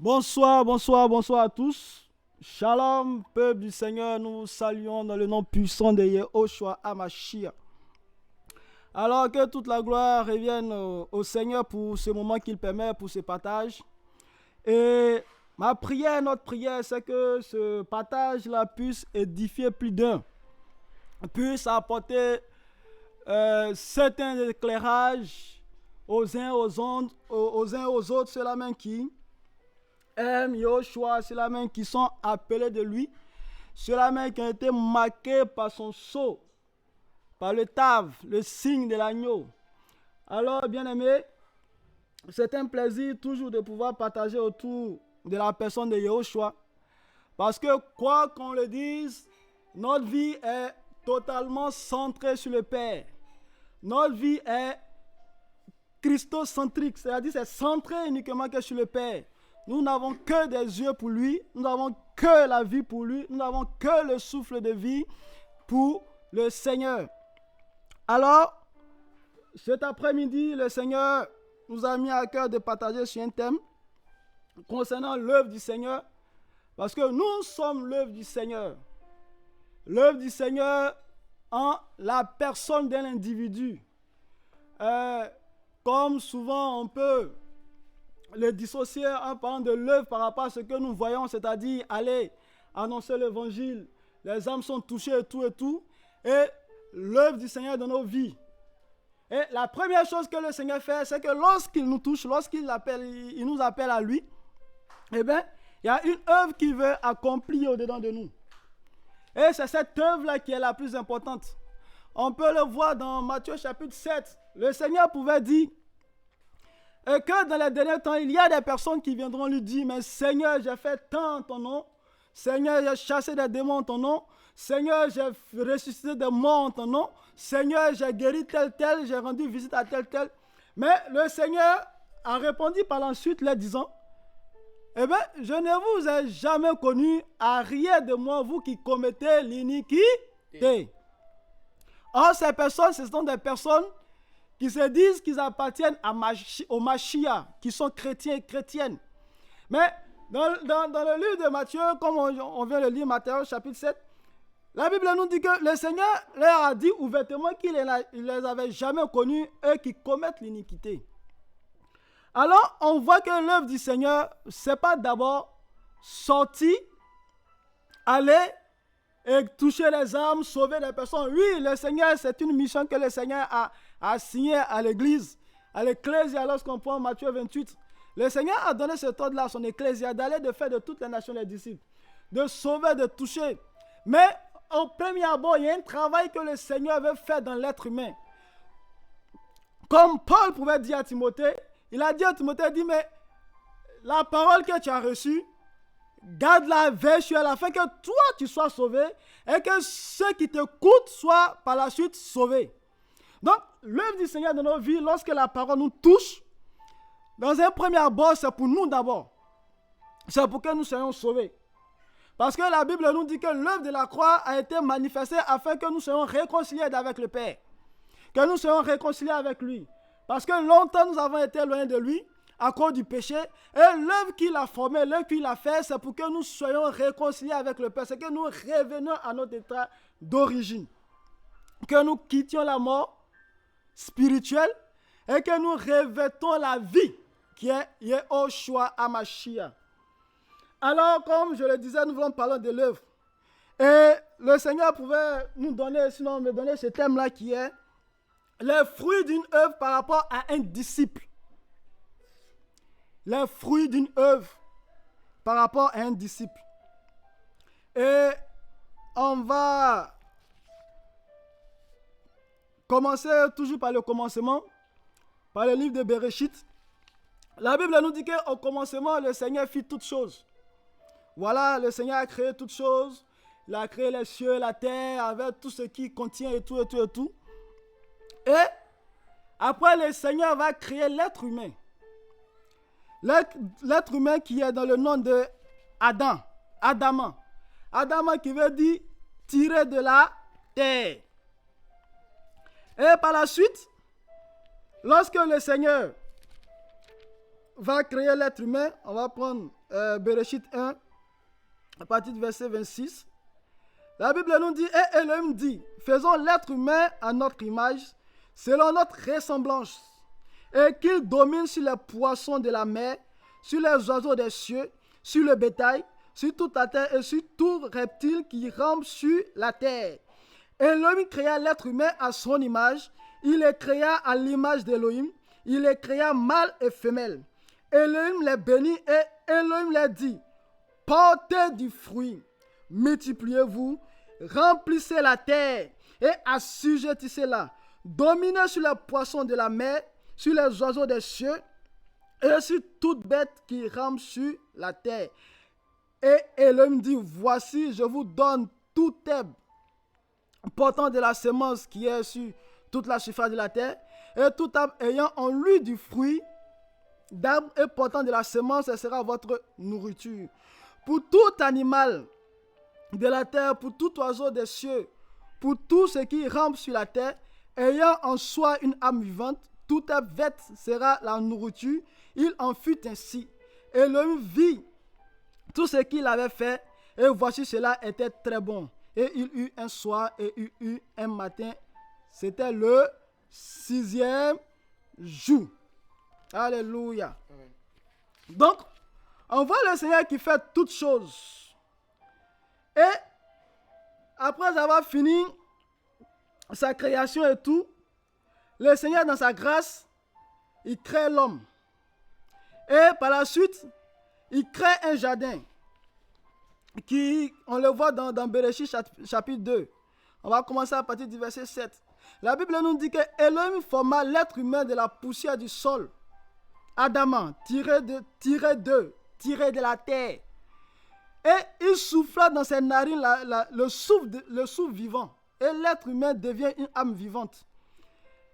Bonsoir, bonsoir, bonsoir à tous. Shalom, peuple du Seigneur, nous vous saluons dans le nom puissant de Yehoshua HaMashiach. Alors que toute la gloire revienne au Seigneur pour ce moment qu'il permet, pour ce partage. Et ma prière, notre prière, c'est que ce partage-là puisse édifier plus d'un, puisse apporter certains éclairages aux uns aux autres, ceux-là même qui aiment Yahushua, ceux-là même qui sont appelés de lui, ceux-là même qui ont été marqués par son sceau, par le tav, le signe de l'agneau. Alors, bien-aimés, c'est un plaisir toujours de pouvoir partager autour de la personne de Yahushua, parce que quoi qu'on le dise, notre vie est totalement centrée sur le Père. Notre vie est christocentrique, c'est-à-dire c'est centré uniquement que sur le Père. Nous n'avons que des yeux pour lui, nous n'avons que la vie pour lui, nous n'avons que le souffle de vie pour le Seigneur. Alors, cet après-midi, le Seigneur nous a mis à cœur de partager sur un thème concernant l'œuvre du Seigneur, parce que nous sommes l'œuvre du Seigneur. L'œuvre du Seigneur en la personne d'un individu. Comme souvent on peut le dissocier en parlant de l'œuvre par rapport à ce que nous voyons, c'est-à-dire aller annoncer l'évangile, les âmes sont touchées et tout, et l'œuvre du Seigneur dans nos vies. Et la première chose que le Seigneur fait, c'est que lorsqu'il nous touche, lorsqu'il nous appelle à lui, eh bien, il y a une œuvre qu'il veut accomplir au-dedans de nous. Et c'est cette œuvre-là qui est la plus importante. On peut le voir dans Matthieu chapitre 7. Le Seigneur pouvait dire que dans les derniers temps, il y a des personnes qui viendront lui dire, mais Seigneur, j'ai fait tant en ton nom. Seigneur, j'ai chassé des démons en ton nom. Seigneur, j'ai ressuscité des morts en ton nom. Seigneur, j'ai guéri tel, j'ai rendu visite à tel. Mais le Seigneur a répondu par la suite, leur disant, eh bien, je ne vous ai jamais connu à rien de moi, vous qui commettez l'iniquité. Or, ces personnes, ce sont des personnes qui se disent qu'ils appartiennent au Mashiach, qui sont chrétiens et chrétiennes. Mais dans le livre de Matthieu, comme on vient de lire Matthieu chapitre 7, la Bible nous dit que le Seigneur leur a dit ouvertement qu'il ne les avait jamais connus, eux qui commettent l'iniquité. Alors, on voit que l'œuvre du Seigneur, ce n'est pas d'abord sortir, aller et toucher les âmes, sauver les personnes. Oui, le Seigneur, c'est une mission que le Seigneur a assignée à l'Église, à l'Ecclésia, lorsqu'on prend Matthieu 28. Le Seigneur a donné cet ordre-là à son Ecclésia, d'aller de faire de toutes les nations les disciples, de sauver, de toucher. Mais au premier abord, il y a un travail que le Seigneur veut faire dans l'être humain. Comme Paul pouvait dire à Timothée, il a dit à Timothée, il dit, mais la parole que tu as reçue, garde-la, veille sur elle, afin que toi tu sois sauvé et que ceux qui t'écoutent soient par la suite sauvés. Donc, l'œuvre du Seigneur dans nos vies, lorsque la parole nous touche, dans un premier abord, c'est pour nous d'abord. C'est pour que nous soyons sauvés. Parce que la Bible nous dit que l'œuvre de la croix a été manifestée afin que nous soyons réconciliés avec le Père. Que nous soyons réconciliés avec lui. Parce que longtemps nous avons été éloignés de lui à cause du péché. Et l'œuvre qu'il a formée, l'œuvre qu'il a faite, c'est pour que nous soyons réconciliés avec le Père. C'est que nous revenons à notre état d'origine. Que nous quittions la mort spirituelle et que nous revêtons la vie qui est Yehoshua HaMashiach. Alors, comme je le disais, nous voulons parler de l'œuvre. Et le Seigneur pouvait nous donner, sinon me donner ce thème-là qui est les fruits d'une œuvre par rapport à un disciple. Les fruits d'une œuvre par rapport à un disciple. Et on va commencer toujours par le commencement, par le livre de Bereshit. La Bible nous dit qu'au commencement, le Seigneur fit toutes choses. Voilà, le Seigneur a créé toutes choses. Il a créé les cieux, la terre, avec tout ce qui contient et tout. Et après, le Seigneur va créer l'être humain. L'être humain qui est dans le nom de Adam. Adama qui veut dire tirer de la terre. Et par la suite, lorsque le Seigneur va créer l'être humain, on va prendre Bereshit 1, à partir du verset 26. La Bible nous dit, et Elohim dit, faisons l'être humain à notre image, selon notre ressemblance, et qu'il domine sur les poissons de la mer, sur les oiseaux des cieux, sur le bétail, sur toute la terre et sur tout reptile qui rampe sur la terre. Elohim créa l'être humain à son image, il les créa à l'image d'Elohim, il les créa mâle et femelle. Elohim les bénit et Elohim les dit, portez du fruit, multipliez-vous, remplissez la terre et assujettissez-la, dominez sur les poissons de la mer, sur les oiseaux des cieux et sur toute bête qui rampe sur la terre. Et Elohim dit, voici, je vous donne tout herbe portant de la semence qui est sur toute la surface de la terre, et tout arbre ayant en lui du fruit d'arbre et portant de la semence, ce sera votre nourriture. Pour tout animal de la terre, pour tout oiseau des cieux, pour tout ce qui rampe sur la terre, ayant en soi une âme vivante, toute bête sera la nourriture. Il en fut ainsi. Elohim vit tout ce qu'il avait fait, et voici cela était très bon. Et il eut un soir et il eut un matin. C'était le 6e jour. Alléluia. Amen. Donc, on voit le Seigneur qui fait toutes choses. Et après avoir fini sa création et tout, le Seigneur dans sa grâce, il crée l'homme. Et par la suite, il crée un jardin. On le voit dans Bereshit chapitre 2. On va commencer à partir du verset 7. La Bible nous dit que Elohim forma l'être humain de la poussière du sol. Adamant, tiré de la terre. Et il souffla dans ses narines le souffle vivant. Et l'être humain devient une âme vivante.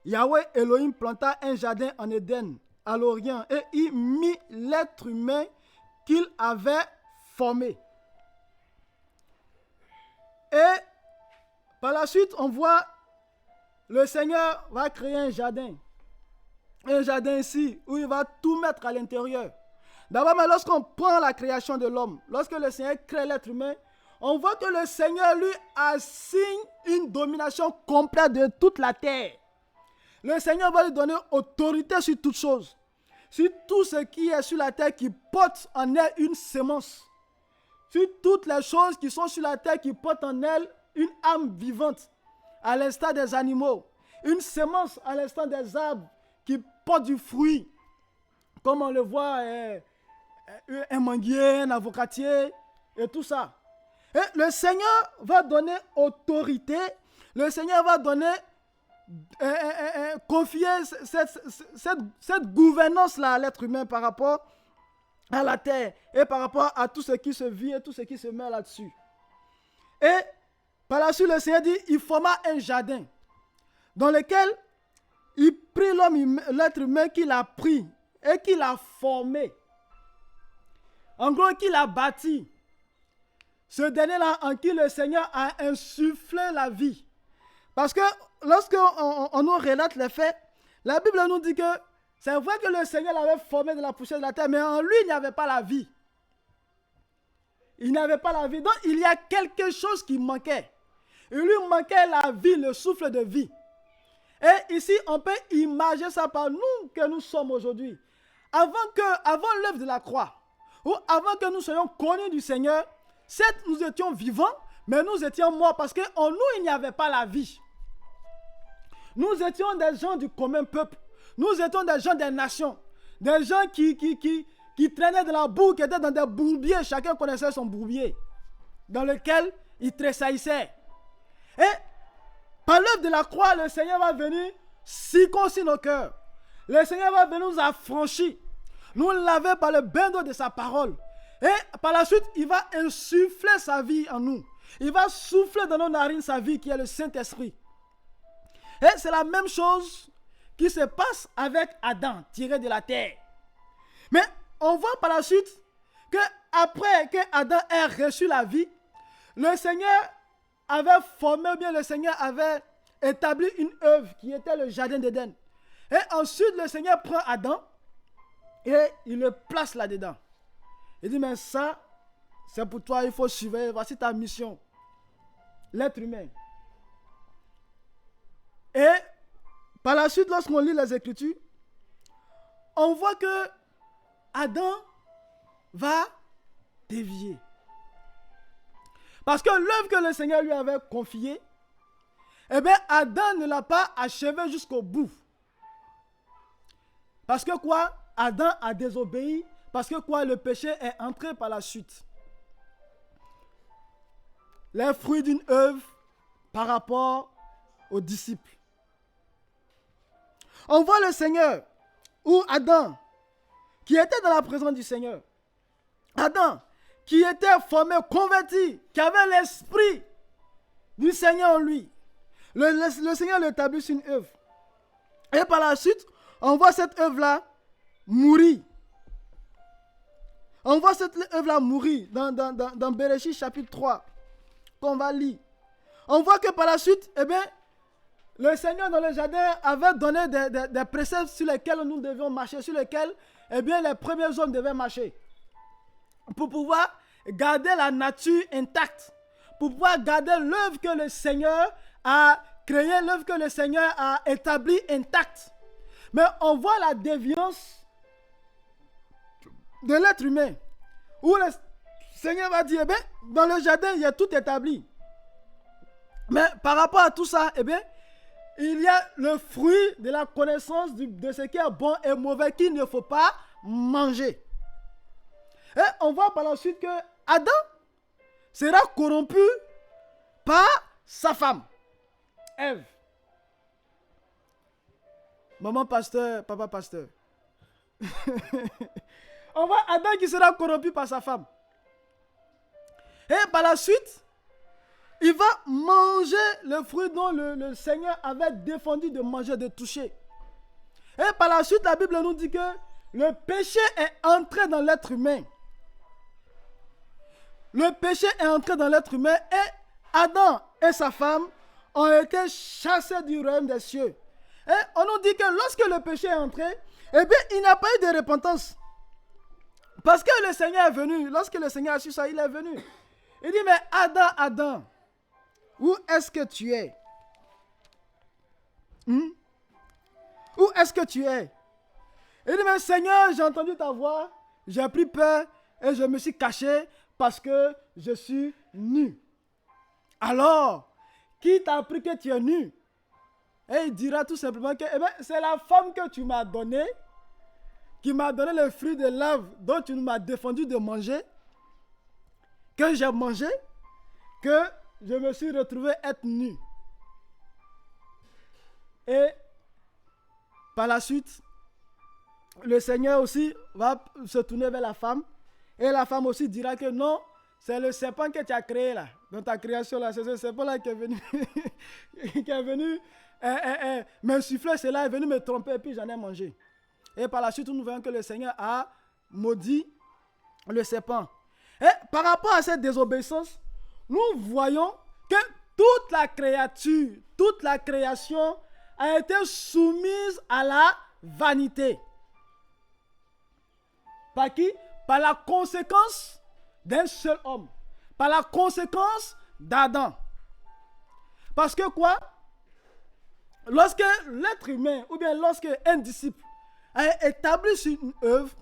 Yahweh Elohim planta un jardin en Éden, à l'Orient, et il mit l'être humain qu'il avait formé. Et par la suite, on voit le Seigneur va créer un jardin. Un jardin ici où il va tout mettre à l'intérieur. D'abord, mais lorsqu'on prend la création de l'homme, lorsque le Seigneur crée l'être humain, on voit que le Seigneur lui assigne une domination complète de toute la terre. Le Seigneur va lui donner autorité sur toutes choses. Sur tout ce qui est sur la terre qui porte en elle une semence. Sur toutes les choses qui sont sur la terre qui portent en elle une âme vivante. À l'instar des animaux. Une semence à l'instar des arbres qui portent du fruit. Comme on le voit, un manguier, un avocatier et tout ça. Et le Seigneur va donner autorité. Le Seigneur va donner, confier cette gouvernance-là à l'être humain par rapport à la terre et par rapport à tout ce qui se vit et tout ce qui se met là-dessus. Et par la suite, le Seigneur dit, il forma un jardin dans lequel il prit l'être humain qu'il a pris et qu'il a formé. En gros, qu'il a bâti. Ce dernier-là en qui le Seigneur a insufflé la vie. Parce que lorsqu'on nous relate les faits, la Bible nous dit que c'est vrai que le Seigneur l'avait formé de la poussière de la terre, mais en lui, il n'y avait pas la vie. Il n'avait pas la vie. Donc, il y a quelque chose qui manquait. Il lui manquait la vie, le souffle de vie. Et ici, on peut imaginer ça par nous que nous sommes aujourd'hui. Avant l'œuvre de la croix, ou avant que nous soyons connus du Seigneur, certes, nous étions vivants, mais nous étions morts parce qu'en nous, il n'y avait pas la vie. Nous étions des gens du commun peuple. Nous étions des gens des nations. Des gens qui traînaient de la boue, qui étaient dans des bourbiers. Chacun connaissait son bourbier, dans lequel il tressaillissait. Et par l'œuvre de la croix, le Seigneur va venir circoncire nos cœurs. Le Seigneur va venir nous affranchir, nous laver par le bain d'eau de sa parole. Et par la suite, il va insuffler sa vie en nous. Il va souffler dans nos narines sa vie qui est le Saint-Esprit. Et c'est la même chose qui se passe avec Adam, tiré de la terre. Mais on voit par la suite que après que Adam ait reçu la vie, le Seigneur avait formé, ou bien le Seigneur avait établi une œuvre qui était le jardin d'Éden. Et ensuite, le Seigneur prend Adam Et il le place là-dedans. Il dit, mais ça, c'est pour toi, il faut surveiller, voici ta mission. L'être humain. Et par la suite, lorsqu'on lit les Écritures, on voit que Adam va dévier. Parce que l'œuvre que le Seigneur lui avait confiée, eh bien, Adam ne l'a pas achevée jusqu'au bout. Parce que quoi? Adam a désobéi. Parce que quoi? Le péché est entré par la suite. Les fruits d'une œuvre par rapport aux disciples. On voit le Seigneur, ou Adam, qui était dans la présence du Seigneur. Adam, qui était formé, converti, qui avait l'esprit du Seigneur en lui. Le Seigneur l'établit sur une œuvre. Et par la suite, on voit cette œuvre-là mourir. On voit cette œuvre-là mourir dans Bereshit chapitre 3, qu'on va lire. On voit que par la suite, eh bien, le Seigneur dans le jardin avait donné des préceptes sur lesquels nous devions marcher, sur lesquels, eh bien, les premiers hommes devaient marcher. Pour pouvoir garder la nature intacte. Pour pouvoir garder l'œuvre que le Seigneur a créée, l'œuvre que le Seigneur a établie intacte. Mais on voit la déviance de l'être humain. Où le Seigneur va dire, eh bien, dans le jardin, il y a tout établi. Mais par rapport à tout ça, eh bien, il y a le fruit de la connaissance de ce qui est bon et mauvais qu'il ne faut pas manger. Et on voit par la suite que Adam sera corrompu par sa femme, Ève. Maman pasteur, papa pasteur. On voit Adam qui sera corrompu par sa femme. Et par la suite, il va manger le fruit dont le Seigneur avait défendu de manger, de toucher. Et par la suite, la Bible nous dit que le péché est entré dans l'être humain. Le péché est entré dans l'être humain et Adam et sa femme ont été chassés du royaume des cieux. Et on nous dit que lorsque le péché est entré, eh bien, il n'y a pas eu de repentance. Parce que le Seigneur est venu. Lorsque le Seigneur a su ça, il est venu. Il dit, mais Adam, Adam, où est-ce que tu es? Où est-ce que tu es? Il dit, mais Seigneur, j'ai entendu ta voix, j'ai pris peur et je me suis caché parce que je suis nu. Alors, qui t'a appris que tu es nu? Et il dira tout simplement que eh bien, c'est la femme que tu m'as donnée, qui m'a donné le fruit de l'arbre dont tu m'as défendu de manger, que j'ai mangé, que je me suis retrouvé être nu. Et par la suite, le Seigneur aussi va se tourner vers la femme. Et la femme aussi dira que non, c'est le serpent que tu as créé là, dans ta création là. C'est ce serpent là qui est venu, m'insuffler cela, est venu me tromper et puis j'en ai mangé. Et par la suite, nous voyons que le Seigneur a maudit le serpent. Et par rapport à cette désobéissance, nous voyons que toute la créature, toute la création a été soumise à la vanité. Par qui? Par la conséquence d'un seul homme. Par la conséquence d'Adam. Parce que quoi? Lorsque l'être humain, ou bien lorsque un disciple a établi sur une œuvre,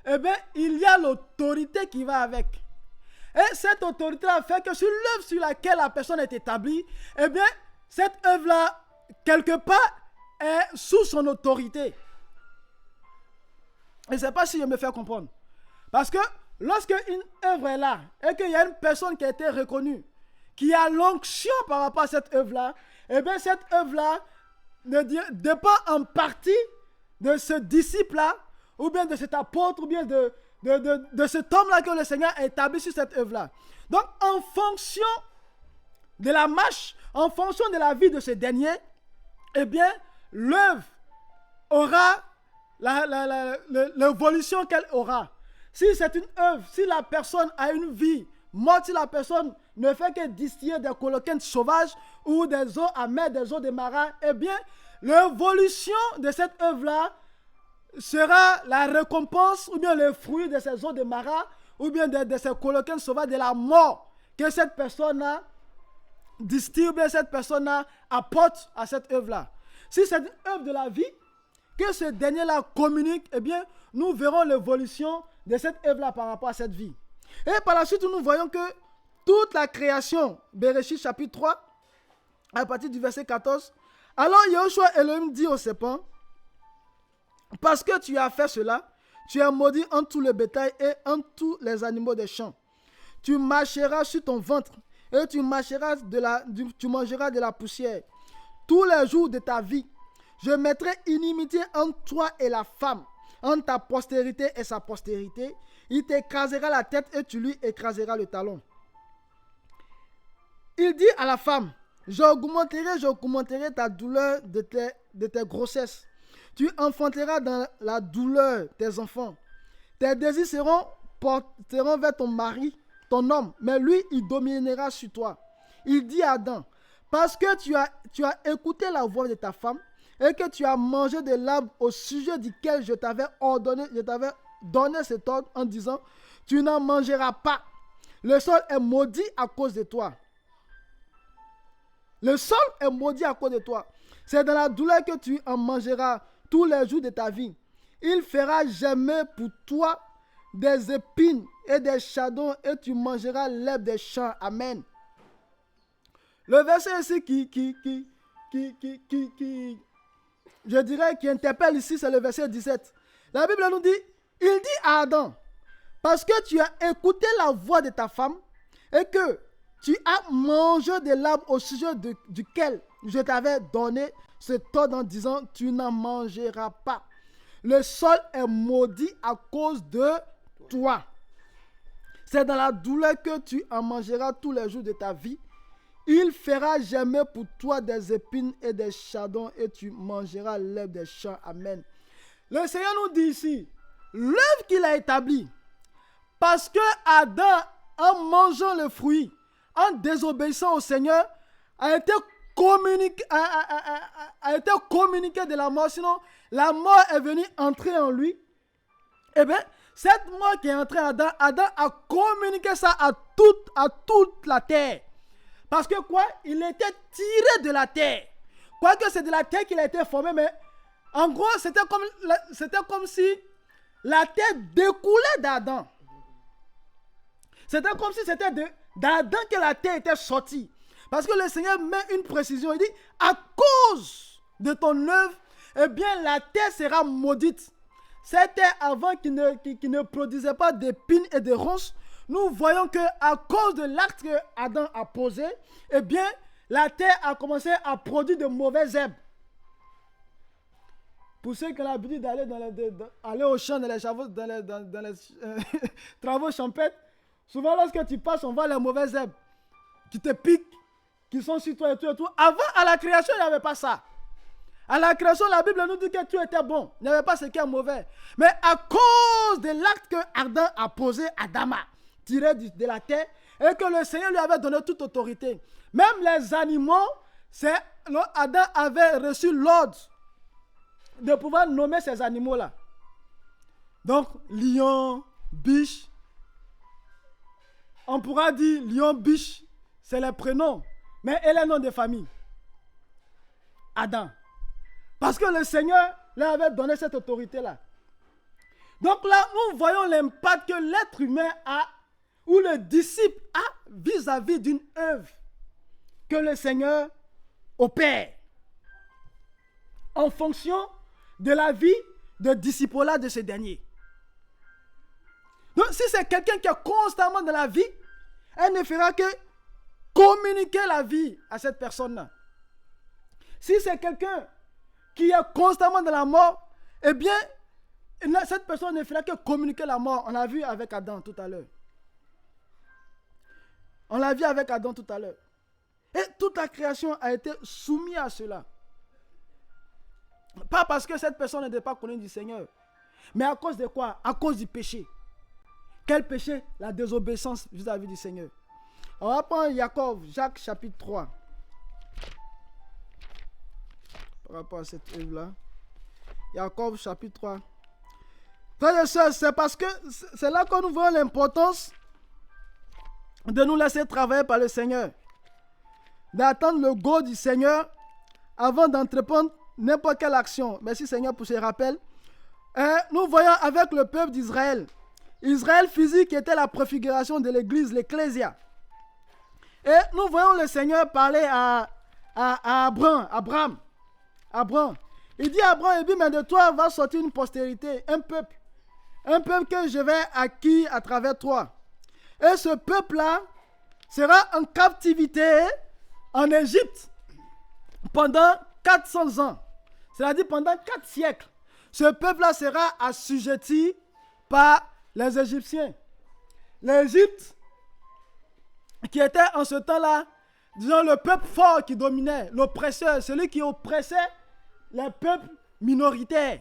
eh bien, il y a l'autorité qui va avec. Et cette autorité-là fait que sur l'œuvre sur laquelle la personne est établie, eh bien, cette œuvre-là, quelque part, est sous son autorité. Je ne sais pas si je me fais comprendre. Parce que lorsque une œuvre est là, et qu'il y a une personne qui a été reconnue, qui a l'onction par rapport à cette œuvre-là, eh bien, cette œuvre-là dépend en partie de ce disciple-là, ou bien de cet apôtre, ou bien de cet homme-là que le Seigneur a établi sur cette œuvre-là. Donc, en fonction de la marche, en fonction de la vie de ce dernier, eh bien, l'œuvre aura l'évolution qu'elle aura. Si c'est une œuvre, si la personne a une vie morte, si la personne ne fait que distiller des coloquines sauvages ou des eaux amères, des eaux de marin, eh bien, l'évolution de cette œuvre-là sera la récompense ou bien le fruit de ces eaux de Mara ou bien de ces colloquiens sauvages de la mort que cette personne-là distille ou bien cette personne-là apporte à cette œuvre-là. Si c'est une œuvre de la vie, que ce dernier-là communique, eh bien, nous verrons l'évolution de cette œuvre-là par rapport à cette vie. Et par la suite, nous voyons que toute la création, Bereshit chapitre 3, à partir du verset 14, alors Yahushua Elohim dit au serpent, parce que tu as fait cela, tu es maudit en tout le bétail et en tous les animaux des champs. Tu marcheras sur ton ventre et tu mangeras de la poussière tous les jours de ta vie. Je mettrai inimitié entre toi et la femme, entre ta postérité et sa postérité. Il t'écrasera la tête et tu lui écraseras le talon. Il dit à la femme, j'augmenterai ta douleur de tes grossesses. Tu enfanteras dans la douleur tes enfants. Tes désirs seront vers ton mari, ton homme, mais lui, il dominera sur toi. Il dit à Adam, parce que tu as écouté la voix de ta femme et que tu as mangé de l'arbre au sujet duquel je t'avais donné cet ordre en disant, tu n'en mangeras pas. Le sol est maudit à cause de toi. Le sol est maudit à cause de toi. C'est dans la douleur que tu en mangeras tous les jours de ta vie. Il fera germer pour toi des épines et des chardons et tu mangeras l'herbe des champs. Amen. Le verset ici je dirais, qui interpelle ici, c'est le verset 17. La Bible nous dit, il dit à Adam, parce que tu as écouté la voix de ta femme et que tu as mangé de l'arbre au sujet duquel je t'avais donné cet ordre en disant, tu n'en mangeras pas. Le sol est maudit à cause de toi. C'est dans la douleur que tu en mangeras tous les jours de ta vie. Il fera germer pour toi des épines et des chardons et tu mangeras l'herbe des champs. Amen. Le Seigneur nous dit ici, l'œuvre qu'il a établie, parce que Adam, en mangeant le fruit, en désobéissant au Seigneur, a été communiqué de la mort. Sinon, la mort est venue entrer en lui. Eh bien, cette mort qui est entrée en Adam, Adam a communiqué ça à toute la terre. Parce que quoi? Il était tiré de la terre. Quoique c'est de la terre qu'il a été formé, mais en gros, c'était comme si la terre découlait d'Adam. C'était comme si c'était d'Adam que la terre était sortie. Parce que le Seigneur met une précision. Il dit, à cause de ton œuvre, eh bien, la terre sera maudite. Cette terre avant qui ne produisait pas d'épines et de ronces, nous voyons qu'à cause de l'acte que Adam a posé, eh bien, la terre a commencé à produire de mauvaises herbes. Pour ceux qui ont l'habitude d'aller au champ, dans les travaux champêtres, souvent lorsque tu passes, on voit les mauvaises herbes qui te piquent, qui sont sur toi et tout et tout. Avant, à la création, il n'y avait pas ça. À la création, la Bible nous dit que tout était bon. Il n'y avait pas ce qui est mauvais. Mais à cause de l'acte que Adam a posé, Adam a tiré de la terre, et que le Seigneur lui avait donné toute autorité. Même les animaux, Adam avait reçu l'ordre de pouvoir nommer ces animaux-là. Donc, lion, biche. On pourra dire lion, biche, c'est les prénoms. Mais et les noms de famille? Adam. Parce que le Seigneur leur avait donné cette autorité-là. Donc là, nous voyons l'impact que l'être humain a, ou le disciple a vis-à-vis d'une œuvre que le Seigneur opère en fonction de la vie de disciple-là de ce dernier. Donc si c'est quelqu'un qui est constamment dans la vie, elle ne fera que communiquer la vie à cette personne-là. Si c'est quelqu'un qui est constamment dans la mort, eh bien, cette personne ne fera que communiquer la mort. On l'a vu avec Adam tout à l'heure. On l'a vu avec Adam tout à l'heure. Et toute la création a été soumise à cela. Pas parce que cette personne n'était pas connue du Seigneur, mais à cause de quoi? À cause du péché. Quel péché? La désobéissance vis-à-vis du Seigneur. On va prendre Jacques chapitre 3. Par rapport à cette œuvre-là. Jacob chapitre 3. Frères et sœurs, c'est parce que c'est là que nous voyons l'importance de nous laisser travailler par le Seigneur. D'attendre le go du Seigneur avant d'entreprendre n'importe quelle action. Merci Seigneur pour ce rappel. Nous voyons avec le peuple d'Israël. Israël physique était la préfiguration de l'église, l'ecclésia. Et nous voyons le Seigneur parler à Abraham. Il dit à Abraham, mais de toi va sortir une postérité, un peuple que je vais acquérir à travers toi. Et ce peuple-là sera en captivité en Égypte pendant 400 ans. C'est-à-dire pendant 4 siècles. Ce peuple-là sera assujetti par les Égyptiens. L'Égypte, qui était en ce temps-là, disons, le peuple fort qui dominait, l'oppresseur, celui qui oppressait les peuples minoritaires.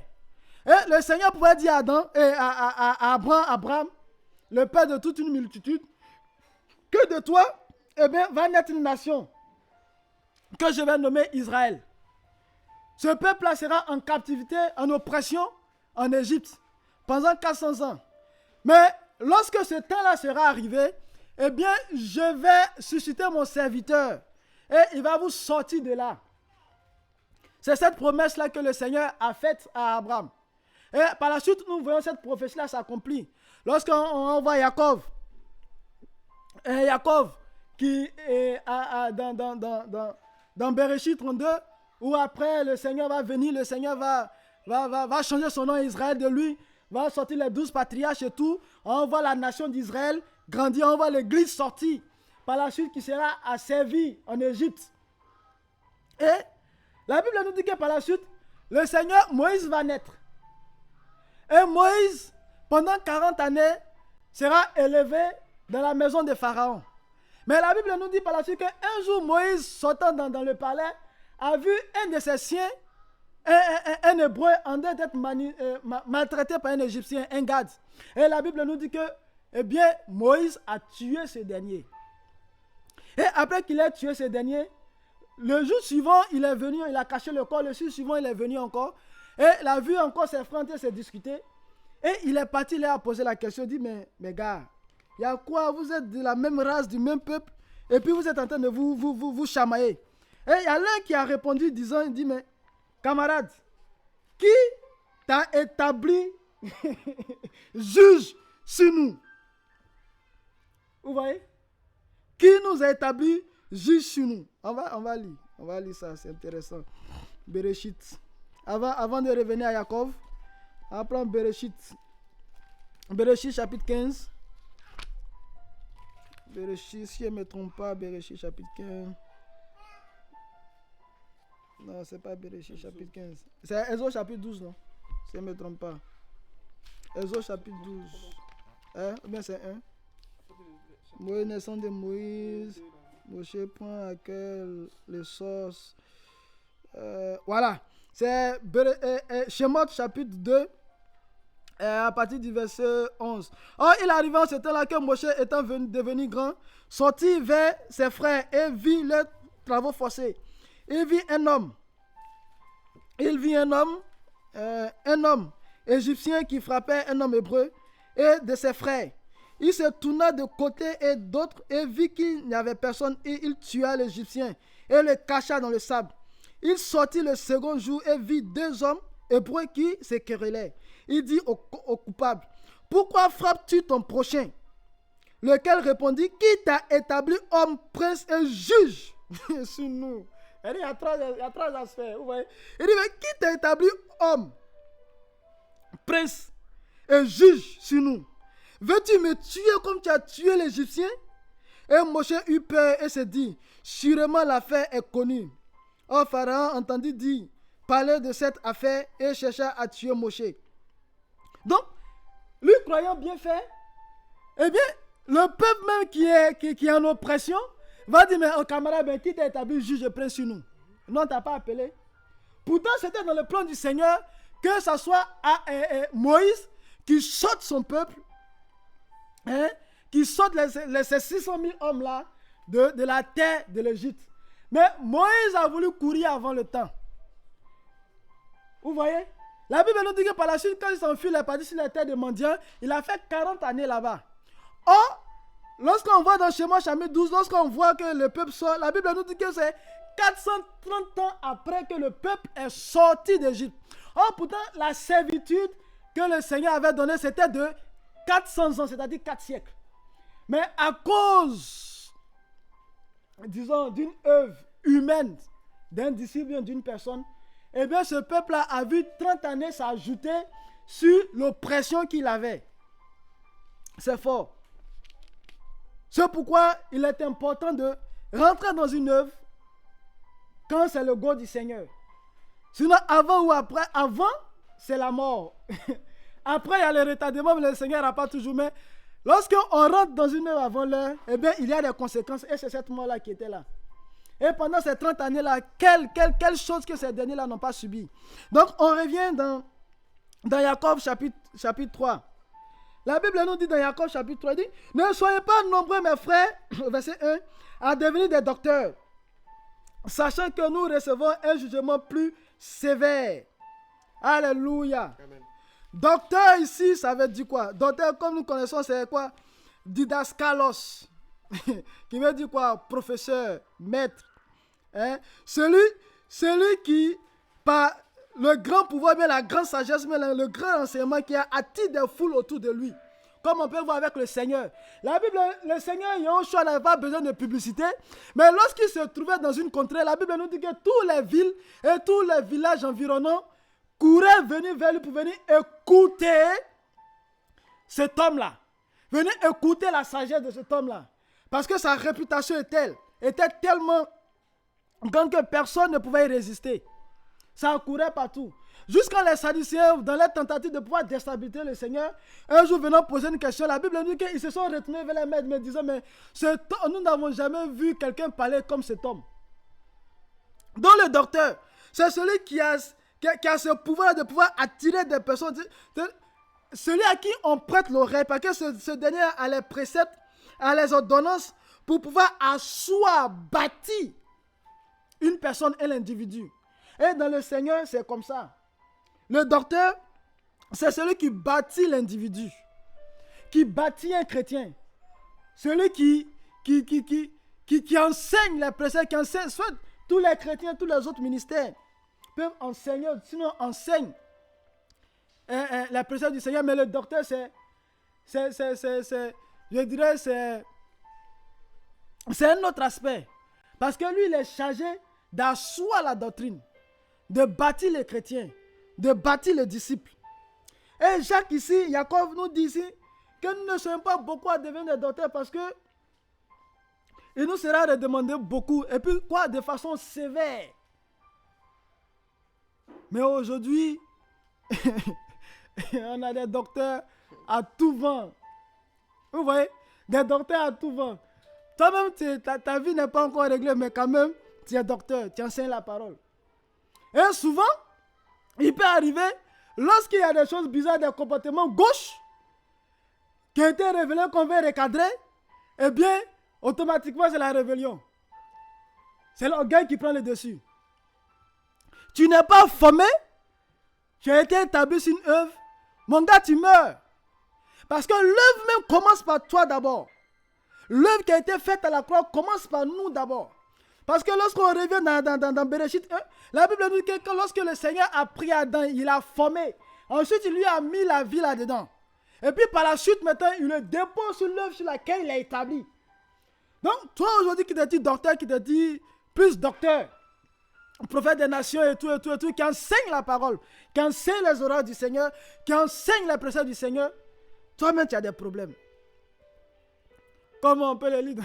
Et le Seigneur pouvait dire à Abraham, le père de toute une multitude, que de toi, va naître une nation que je vais nommer Israël. Ce peuple-là sera en captivité, en oppression, en Égypte, pendant 400 ans. Mais lorsque ce temps-là sera arrivé, je vais susciter mon serviteur et il va vous sortir de là. C'est cette promesse-là que le Seigneur a faite à Abraham. Et par la suite, nous voyons cette prophétie-là s'accomplir. Lorsqu'on voit Jacob qui est dans Bereshit 32, où après le Seigneur va venir, le Seigneur va changer son nom à Israël de lui, va sortir les 12 patriarches et tout. On voit la nation d'Israël grandir, on voit l'église sortir. Par la suite, qui sera asservie en Égypte. Et la Bible nous dit que par la suite, le Seigneur, Moïse va naître. Et Moïse, pendant 40 années, sera élevé dans la maison de Pharaon. Mais la Bible nous dit par la suite qu'un jour, Moïse, sortant dans le palais, a vu un de ses siens, un hébreu, en train d'être maltraité par un Égyptien, un Gad. Et la Bible nous dit que, Moïse a tué ce dernier. Et après qu'il ait tué ce dernier, le jour suivant, il est venu, il a caché le corps. Le jour suivant, il est venu encore. Et il a vu encore ses frères se discuter. Et il est parti, il a posé la question, il dit, mais gars, il y a quoi? Vous êtes de la même race, du même peuple, et puis vous êtes en train de vous chamailler. Et il y a l'un qui a répondu disant, il dit, mais camarade, qui t'a établi juge sur nous? Vous voyez? Qui nous a établi juge sur nous? On va lire ça, c'est intéressant. Bereshit. Avant de revenir à Jacob, on va prendre Bereshit. Bereshit chapitre 15. Bereshit, si je ne me trompe pas, Bereshit chapitre 15. Non, c'est pas Bereshit chapitre 15. C'est Exode chapitre 12, non? Si je ne me trompe pas. Exode chapitre 12. Ou bien c'est 1. Moïse, naissance de Moïse. Moshe prend à quel les sources. Voilà. C'est Shemot chapitre 2. À partir du verset 11. Or, il arriva en ce temps-là que Moshe, étant devenu grand, sortit vers ses frères et vit leurs travaux forcés. Il vit un homme égyptien qui frappait un homme hébreu et de ses frères. Il se tourna de côté et d'autre et vit qu'il n'y avait personne et il tua l'Égyptien et le cacha dans le sable. Il sortit le second jour et vit 2 hommes hébreux qui se querellaient. Il dit au coupable, pourquoi frappes-tu ton prochain? Lequel répondit, qui t'a établi homme, prince et juge sur nous? Il y a 3 aspects. Vous voyez? Il dit, mais qui t'a établi homme, prince et juge sur nous? Veux-tu me tuer comme tu as tué l'Égyptien? Et Moshe eut peur et se dit, sûrement l'affaire est connue. Or Pharaon entendit dire, parler de cette affaire et chercha à tuer Moshe. Donc, lui croyant bien fait, le peuple même qui est en oppression, va dire, mais camarade, qui t'a établi juge et prince sur nous? Non, t'as pas appelé. Pourtant, c'était dans le plan du Seigneur que ce soit Moïse qui saute son peuple, qui saute ces 600 000 hommes-là de la terre de l'Égypte. Mais Moïse a voulu courir avant le temps. Vous voyez? La Bible nous dit que par la suite, quand il s'enfuit, il est parti sur les terres de mendiants. Il a fait 40 années là-bas. Or, lorsqu'on voit dans Shemot chapitre 12, lorsqu'on voit que le peuple sort, la Bible nous dit que c'est 430 ans après que le peuple est sorti d'Égypte. Or, pourtant, la servitude que le Seigneur avait donnée, c'était de 400 ans, c'est-à-dire 4 siècles. Mais à cause, disons, d'une œuvre humaine, d'un disciple, d'une personne, eh bien, ce peuple-là a vu 30 années s'ajouter sur l'oppression qu'il avait. C'est fort. C'est pourquoi il est important de rentrer dans une œuvre quand c'est le goût du Seigneur. Sinon, avant ou après, avant, c'est la mort. Après, il y a le retardement, mais le Seigneur n'a pas toujours. Mais lorsqu'on rentre dans une œuvre avant l'heure, eh bien, il y a des conséquences. Et c'est cette mort-là qui était là. Et pendant ces 30 années-là, quelle chose que ces derniers-là n'ont pas subi. Donc, on revient dans Jacob chapitre 3. La Bible nous dit dans Jacob chapitre 3, il dit, ne soyez pas nombreux, mes frères, verset 1, à devenir des docteurs, sachant que nous recevons un jugement plus sévère. Alléluia. Amen. Docteur ici, ça veut dire quoi? Docteur, comme nous connaissons, c'est quoi? Didaskalos. Qui veut dire quoi? Professeur, maître. Hein? Celui qui, par le grand pouvoir, bien la grande sagesse, mais le grand enseignement qui a attiré des foules autour de lui. Comme on peut voir avec le Seigneur. La Bible, le Seigneur, Yahushua n'avait pas besoin de publicité. Mais lorsqu'il se trouvait dans une contrée, la Bible nous dit que toutes les villes et tous les villages environnants couraient venir vers lui pour venir écouter cet homme-là. Venir écouter la sagesse de cet homme-là. Parce que sa réputation était tellement grande que personne ne pouvait y résister. Ça courait partout. Jusqu'à les Sadducéens, dans leur tentative de pouvoir déstabiliser le Seigneur, un jour venant poser une question, la Bible dit qu'ils se sont retournés vers les maîtres, mais disant, mais nous n'avons jamais vu quelqu'un parler comme cet homme. Donc le docteur, c'est celui qui a ce pouvoir de pouvoir attirer des personnes, celui à qui on prête l'oreille, parce que ce dernier a les préceptes, a les ordonnances, pour pouvoir asseoir, bâtir une personne et l'individu. Et dans le Seigneur, c'est comme ça. Le docteur, c'est celui qui bâtit l'individu, qui bâtit un chrétien. Celui qui enseigne les préceptes, qui enseigne, soit tous les chrétiens, tous les autres ministères peuvent enseigner, sinon enseignent les préceptes du Seigneur. Mais le docteur, je dirais, c'est un autre aspect. Parce que lui, il est chargé d'asseoir la doctrine, de bâtir les chrétiens, de bâtir les disciples. Et Jacques ici, Jacob nous dit ici que nous ne sommes pas beaucoup à devenir des docteurs parce que il nous sera redemandé beaucoup. Et puis quoi? De façon sévère. Mais aujourd'hui, on a des docteurs à tout vent. Vous voyez? Des docteurs à tout vent. Toi-même, ta vie n'est pas encore réglée, mais quand même, tu es docteur, tu enseignes la parole. Et souvent, il peut arriver, lorsqu'il y a des choses bizarres, des comportements gauches, qui ont été révélés, qu'on veut recadrer, eh bien, automatiquement, c'est la rébellion. C'est l'orgueil qui prend le dessus. Tu n'es pas formé, tu as été établi sur une œuvre, mon gars, tu meurs. Parce que l'œuvre même commence par toi d'abord. L'œuvre qui a été faite à la croix commence par nous d'abord. Parce que lorsqu'on revient dans Bereshit 1, la Bible nous dit que lorsque le Seigneur a pris Adam, il a formé. Ensuite, il lui a mis la vie là-dedans. Et puis par la suite, maintenant, il le dépose sur l'œuvre sur laquelle il a établi. Donc, toi aujourd'hui qui te dis docteur, qui te dis plus docteur, prophète des nations et tout, qui enseigne la parole, qui enseigne les oracles du Seigneur, qui enseigne les préceptes du Seigneur, toi-même tu as des problèmes. Comme on peut le lire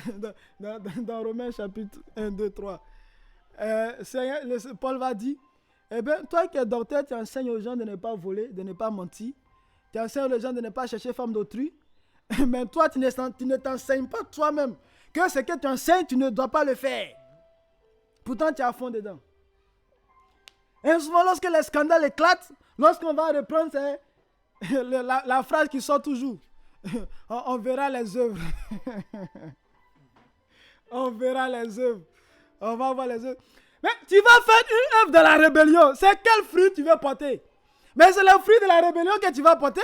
dans Romains chapitre 1, 2, 3. Paul va dire, eh bien, toi qui es docteur, tu enseignes aux gens de ne pas voler, de ne pas mentir. Tu enseignes aux gens de ne pas chercher femme d'autrui. Mais toi, tu ne t'enseignes pas toi-même. Que ce que tu enseignes, tu ne dois pas le faire. Pourtant, tu es à fond dedans. Et souvent, lorsque les scandales éclatent, lorsqu'on va reprendre la phrase qui sort toujours. On verra les œuvres. On verra les œuvres. On va voir les œuvres. Mais tu vas faire une œuvre de la rébellion. C'est quel fruit tu veux porter? Mais c'est le fruit de la rébellion que tu vas porter.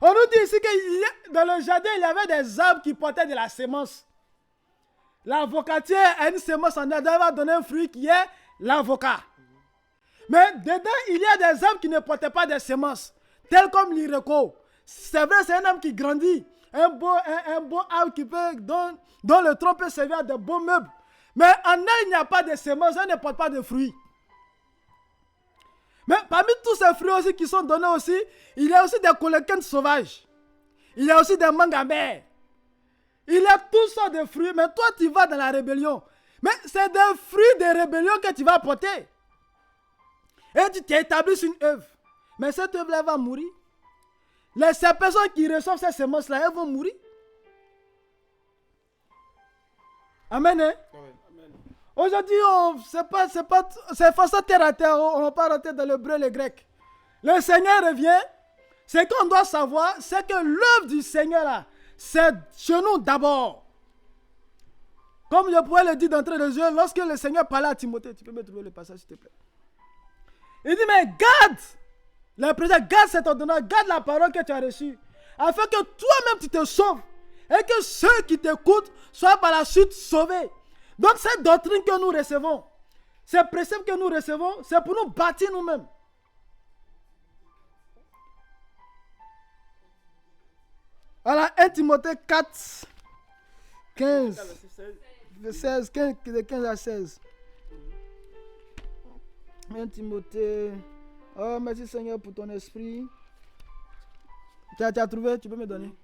On nous dit ici que dans le jardin, il y avait des arbres qui portaient de la sémence. L'avocatier a une sémence en Adam, va donner un fruit qui est l'avocat. Mais dedans, il y a des arbres qui ne portaient pas de sémences, tels comme l'iroko. C'est vrai, c'est un arbre qui grandit. Un beau arbre qui peut, dont le tronc peut servir à de beaux meubles. Mais en elle, il n'y a pas de semences, elle ne porte pas de fruits. Mais parmi tous ces fruits aussi qui sont donnés aussi, il y a aussi des coléquentes sauvages. Il y a aussi des mangues amères. Il y a toutes sortes de fruits, mais toi tu vas dans la rébellion. Mais c'est des fruits de rébellion que tu vas porter. Et tu t'établis sur une œuvre. Mais cette œuvre-là va mourir. Ces personnes qui reçoivent ces semences-là, elles vont mourir. Amen. Hein? Amen. Aujourd'hui, c'est façon terre à terre. On ne va pas rentrer dans le hébreu et le grec. Le Seigneur revient. Ce qu'on doit savoir, c'est que l'œuvre du Seigneur, là, c'est chez nous d'abord. Comme je pourrais le dire d'entrée de jeu, lorsque le Seigneur parlait à Timothée, tu peux me trouver le passage s'il te plaît. Il dit, mais garde le président, garde cette ordonnance, garde la parole que tu as reçue, afin que toi-même tu te sauves et que ceux qui t'écoutent soient par la suite sauvés. Donc cette doctrine que nous recevons, ces préceptes que nous recevons, c'est pour nous bâtir nous-mêmes. Voilà, 1 Timothée 4, 15, 16, 15 à 16. 1 Timothée, oh merci Seigneur pour ton esprit. Tu as trouvé, tu peux me donner.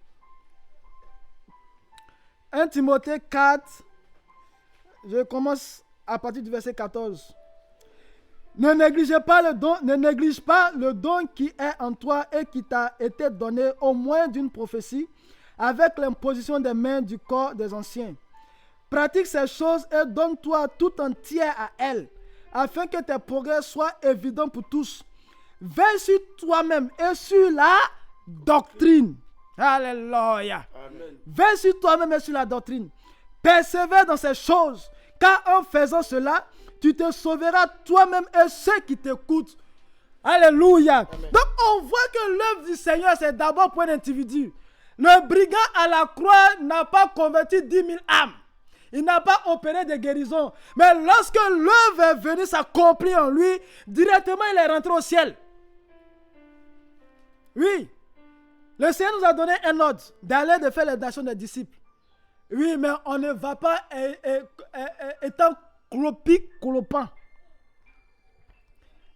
1 Timothée 4, je commence à partir du verset 14. Ne néglige pas le don qui est en toi et qui t'a été donné au moins d'une prophétie avec l'imposition des mains du corps des anciens. Pratique ces choses et donne-toi tout entier à elles, afin que tes progrès soient évidents pour tous. Veille sur toi-même et sur la doctrine. Alléluia. Amen. Veille sur toi-même et sur la doctrine. Persévère dans ces choses, car en faisant cela, tu te sauveras toi-même et ceux qui t'écoutent. Alléluia. Amen. Donc on voit que l'œuvre du Seigneur, c'est d'abord pour un individu. Le brigand à la croix n'a pas converti 10 000 âmes. Il n'a pas opéré de guérison. Mais lorsque l'œuvre est venue s'accomplir en lui, directement il est rentré au ciel. Oui. Le Seigneur nous a donné un ordre d'aller de faire les nations des disciples. Oui, mais on ne va pas étant clopant.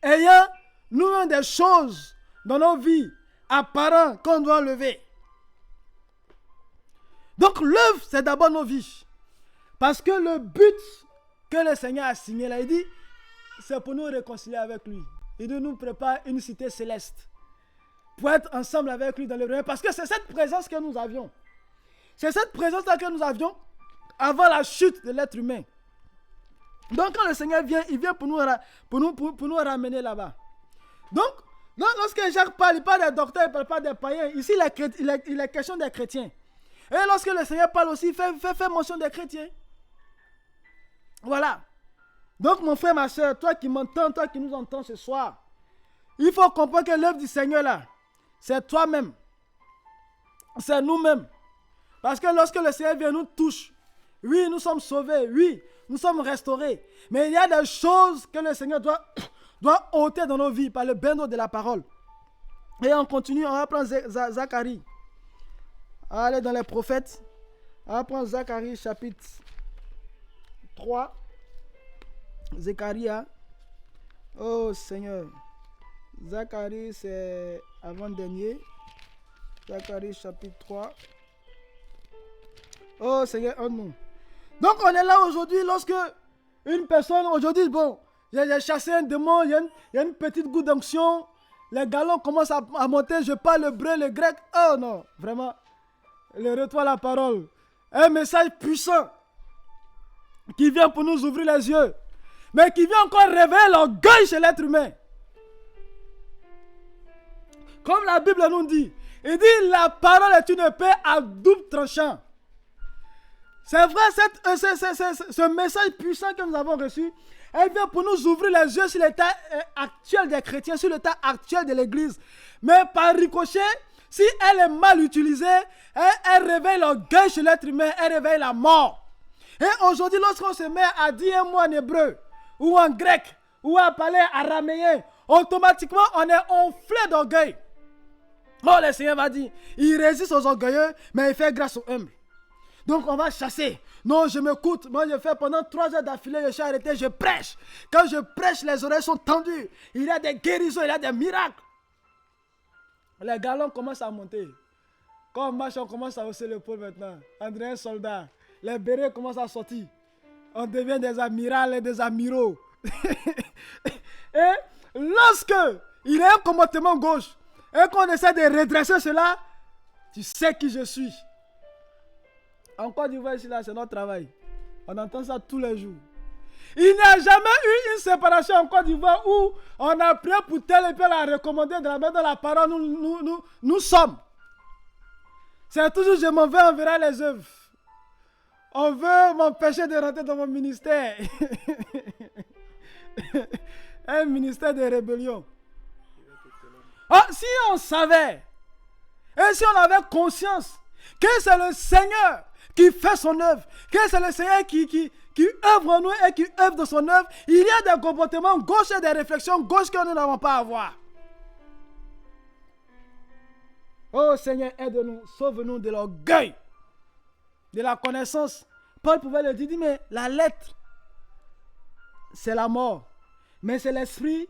Ayant nous des choses dans nos vies apparentes qu'on doit enlever. Donc l'œuvre, c'est d'abord nos vies. Parce que le but que le Seigneur a signé là, il dit, c'est pour nous réconcilier avec lui. Il nous prépare une cité céleste. Pour être ensemble avec lui dans le royaume. Parce que c'est cette présence que nous avions. C'est cette présence-là que nous avions avant la chute de l'être humain. Donc quand le Seigneur vient, il vient pour nous ramener là-bas. Donc lorsque Jacques parle, il parle des docteurs, il ne parle pas des païens. Ici, il est question des chrétiens. Et lorsque le Seigneur parle aussi, il fait mention des chrétiens. Voilà. Donc mon frère, ma soeur, toi qui m'entends, toi qui nous entends ce soir, il faut comprendre que l'œuvre du Seigneur là, c'est toi-même. C'est nous-mêmes. Parce que lorsque le Seigneur vient nous touche, oui, nous sommes sauvés, oui, nous sommes restaurés. Mais il y a des choses que le Seigneur doit ôter dans nos vies par le bain d'eau de la parole. Et on continue, on va prendre Zacharie. On va aller dans les prophètes. On va prendre Zacharie chapitre 3. Zacharie. Oh Seigneur. Zacharie c'est avant-dernier. Zacharie chapitre 3. Oh Seigneur, oh non. Donc on est là aujourd'hui lorsque une personne, aujourd'hui, bon, j'ai chassé un démon, il y a une petite goutte d'onction, les galons commencent à monter, je parle le hébreu, le grec. Oh non, vraiment, le retour à la parole. Un message puissant qui vient pour nous ouvrir les yeux, mais qui vient encore réveiller l'orgueil chez l'être humain. Comme la Bible nous dit, il dit la parole est une épée à double tranchant. C'est vrai, ce message puissant que nous avons reçu Elle vient pour nous ouvrir les yeux sur l'état actuel des chrétiens, sur l'état actuel de l'Église. Mais par ricochet, si elle est mal utilisée, elle réveille l'orgueil chez l'être humain, elle réveille la mort. Et aujourd'hui, lorsqu'on se met à dire un mot en hébreu, ou en grec, ou à parler araméen, automatiquement on est enflé d'orgueil. Oh, le Seigneur va dire, il résiste aux orgueilleux, mais il fait grâce aux humbles. Donc on va chasser. Non, je m'écoute. Moi, je fais pendant 3 heures d'affilée, je suis arrêté, je prêche. Quand je prêche, les oreilles sont tendues. Il y a des guérisons, il y a des miracles. Les galons commencent à monter. Quand on marche, on commence à hausser l'épaule maintenant. André un soldat. Les bérets commencent à sortir. On devient des amirals et des amiraux. Et lorsque il y a un comportement gauche et qu'on essaie de redresser cela, tu sais qui je suis. En Côte d'Ivoire, ici, là, c'est notre travail. On entend ça tous les jours. Il n'y a jamais eu une séparation en Côte d'Ivoire où on a prié pour tel et tel à recommander de la main dans la parole. Nous sommes. C'est toujours je m'en vais, on verra les œuvres. On veut m'empêcher de rentrer dans mon ministère. Un ministère de rébellion. Ah, si on savait, et si on avait conscience que c'est le Seigneur qui fait son œuvre, que c'est le Seigneur qui œuvre en nous et qui œuvre dans son œuvre, il y a des comportements gauches et des réflexions gauches que nous n'avons pas à avoir. Oh Seigneur, aide-nous, sauve-nous de l'orgueil, de la connaissance. Paul pouvait le dire, mais la lettre, c'est la mort. Mais c'est l'esprit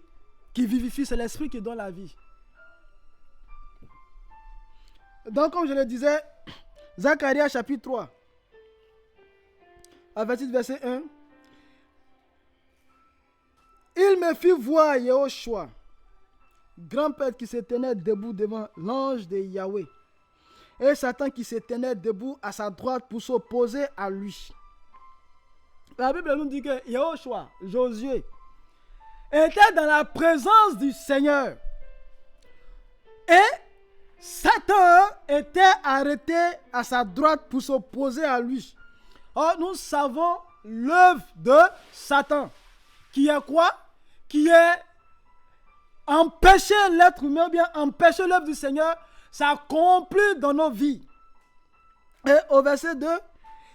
qui vivifie, c'est l'esprit qui donne la vie. Donc, comme je le disais, Zacharie chapitre 3, à partir du verset 1. Il me fit voir Yehoshua, grand prêtre qui se tenait debout devant l'ange de Yahweh, et Satan qui se tenait debout à sa droite pour s'opposer à lui. La Bible nous dit que Yehoshua, Josué, était dans la présence du Seigneur. Et Satan était arrêté à sa droite pour s'opposer à lui. Or, nous savons l'œuvre de Satan. Qui est quoi? Qui est empêcher l'être humain, bien empêcher l'œuvre du Seigneur s'accomplir dans nos vies. Et au verset 2,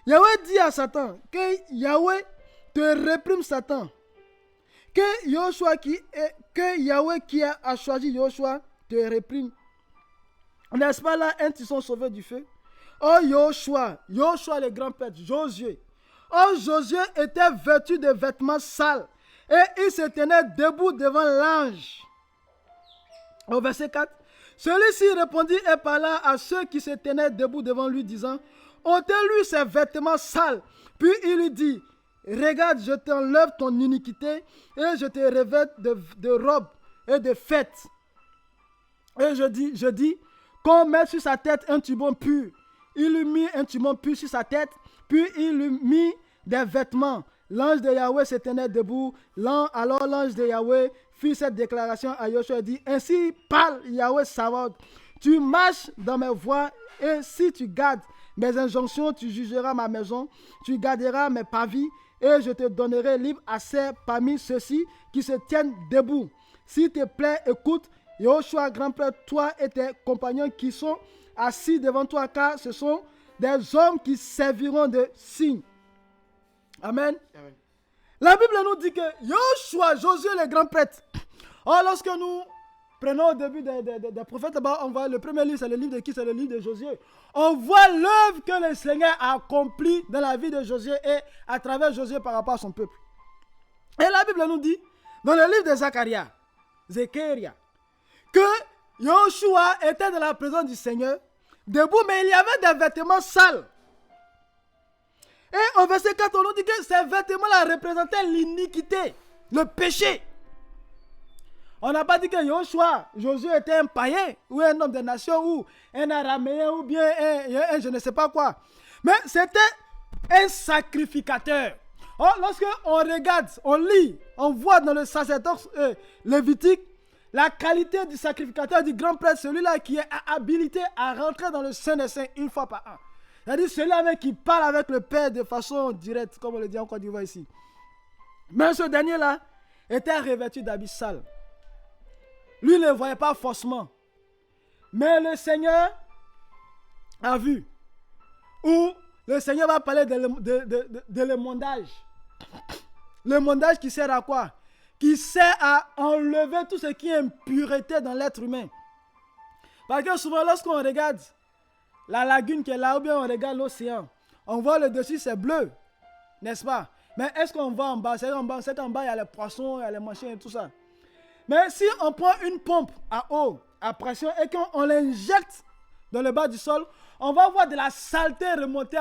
Yahweh dit à Satan que Yahweh te réprime Satan. Que Yahweh qui a choisi Yehoshua te réprime. N'est-ce pas là un tisson sauvé du feu? Oh Yehoshua le grand prêtre, Josué. Oh Josué était vêtu de vêtements sales et il se tenait debout devant l'ange. Au verset 4, celui-ci répondit et parla à ceux qui se tenaient debout devant lui, disant, ôtez-lui ses vêtements sales. Puis il lui dit, regarde, je t'enlève ton iniquité et je te revête de robes et de fêtes. Et je dis, qu'on mette sur sa tête un turban pur. Il lui mit un turban pur sur sa tête, puis il lui mit des vêtements. L'ange de Yahweh se tenait debout. Alors l'ange de Yahweh fit cette déclaration à Joshua et dit, ainsi parle Yahweh Sabaoth, tu marches dans mes voies et si tu gardes mes injonctions, tu jugeras ma maison, tu garderas mes parvis et je te donnerai libre accès parmi ceux-ci qui se tiennent debout. S'il te plaît, écoute, Yehoshua, grand prêtre, toi et tes compagnons qui sont assis devant toi, car ce sont des hommes qui serviront de signes. Amen. Amen. La Bible nous dit que Yehoshua, Josué le grand prêtre. Or, lorsque nous prenons au début des prophètes, là-bas, on voit le premier livre, c'est le livre de qui? C'est le livre de Josué. On voit l'œuvre que le Seigneur a accomplie dans la vie de Josué et à travers Josué par rapport à son peuple. Et la Bible nous dit, dans le livre de Zacharie, que Yehoshua était dans la présence du Seigneur, debout, mais il y avait des vêtements sales. Et au verset 4, on nous dit que ces vêtements-là représentaient l'iniquité, le péché. On n'a pas dit que Yehoshua, Josué était un païen, ou un homme des nations, ou un araméen, ou bien un je ne sais pas quoi. Mais c'était un sacrificateur. Oh, lorsque on regarde, on lit, on voit dans le sacerdoce lévitique, la qualité du sacrificateur, du grand prêtre, celui-là qui est habilité à rentrer dans le Saint des Saints une fois par an. C'est-à-dire celui-là qui parle avec le Père de façon directe, comme on le dit en Côte d'Ivoire ici. Mais ce dernier-là était revêtu d'habits sales. Lui ne voyait pas forcément. Mais le Seigneur a vu. Ou le Seigneur va parler de l'émondage. L'émondage qui sert à quoi? Qui sert à enlever tout ce qui est impureté dans l'être humain. Parce que souvent lorsqu'on regarde la lagune qui est là, ou bien on regarde l'océan, on voit le dessus c'est bleu, n'est-ce pas? Mais est-ce qu'on va en bas? C'est qu'en bas, il y a les poissons, il y a les machins et tout ça. Mais si on prend une pompe à eau, à pression, et qu'on l'injecte dans le bas du sol, on va voir de la saleté remonter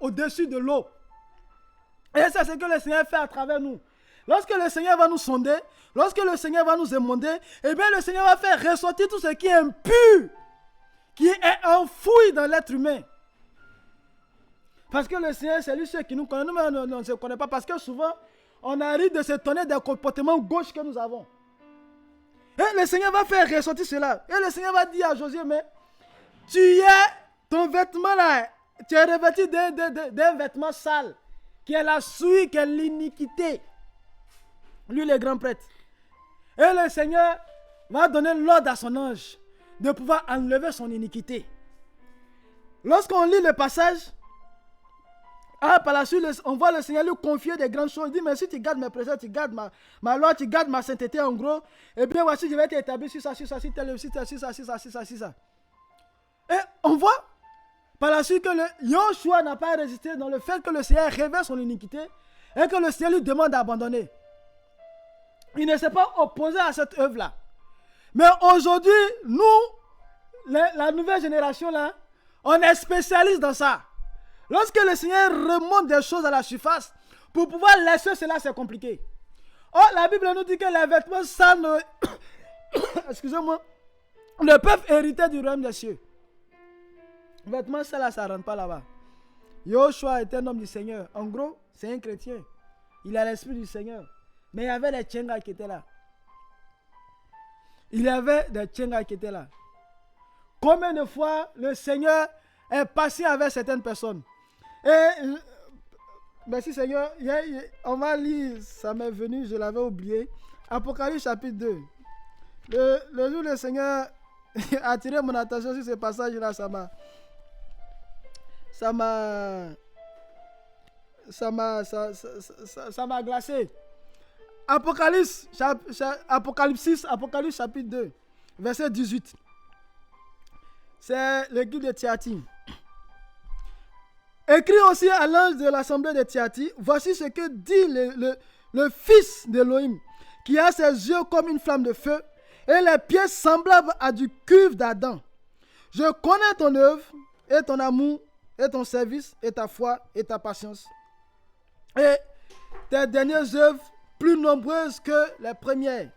au-dessus de l'eau. Et c'est ce que le Seigneur fait à travers nous. Lorsque le Seigneur va nous sonder, lorsque le Seigneur va nous émonder, eh bien le Seigneur va faire ressortir tout ce qui est impur, qui est enfoui dans l'être humain. Parce que le Seigneur, c'est lui seul qui nous connaît. Nous, on ne se connaît pas. Parce que souvent, on arrive de s'étonner des comportements gauches que nous avons. Et le Seigneur va faire ressortir cela. Et le Seigneur va dire à Josué, mais ton vêtement là, tu es revêtu d'un vêtement sale, qui est la souille, qui est l'iniquité. Lui, le grand prêtre. Et le Seigneur va donner l'ordre à son ange de pouvoir enlever son iniquité. Lorsqu'on lit le passage, par la suite, on voit le Seigneur lui confier des grandes choses. Il dit, mais si tu gardes mes préceptes, tu gardes ma loi, tu gardes ma sainteté en gros, et bien voici, je vais t'établir sur ça, sur ça, sur ça. Et on voit par la suite que Yoshua n'a pas résisté dans le fait que le Seigneur révèle son iniquité et que le Seigneur lui demande d'abandonner. Il ne s'est pas opposé à cette œuvre-là. Mais aujourd'hui, nous, la nouvelle génération, là, on est spécialiste dans ça. Lorsque le Seigneur remonte des choses à la surface, pour pouvoir laisser cela, c'est compliqué. Oh, la Bible nous dit que les vêtements sales excusez-moi, ne peuvent hériter du royaume des cieux. Les vêtements sales, ça ne rentre pas là-bas. Yoshua est un homme du Seigneur. En gros, c'est un chrétien. Il a l'esprit du Seigneur. Mais il y avait des tchengas qui étaient là. Combien de fois le Seigneur est passé avec certaines personnes? Et merci Seigneur, on va lire, ça m'est venu, je l'avais oublié. Apocalypse chapitre 2. Le jour où le Seigneur a attiré mon attention sur ce passage-là, ça m'a glacé. Apocalypse chapitre 2, verset 18. C'est l'équipe de Thyatire. Écrit aussi à l'ange de l'assemblée de Thyatire, voici ce que dit le fils d'Élohim, qui a ses yeux comme une flamme de feu et les pieds semblables à du cuivre d'Adam. Je connais ton œuvre et ton amour et ton service et ta foi et ta patience. Et tes dernières œuvres plus nombreuses que les premières.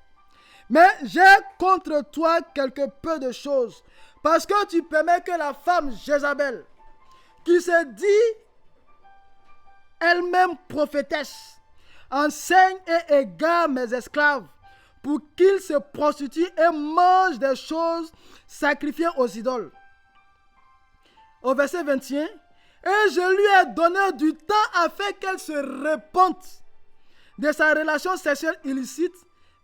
Mais j'ai contre toi quelque peu de choses, parce que tu permets que la femme Jézabel, qui se dit elle-même prophétesse, enseigne et égare mes esclaves pour qu'ils se prostituent et mangent des choses sacrifiées aux idoles. Au verset 21, et je lui ai donné du temps afin qu'elle se repente de sa relation sexuelle illicite,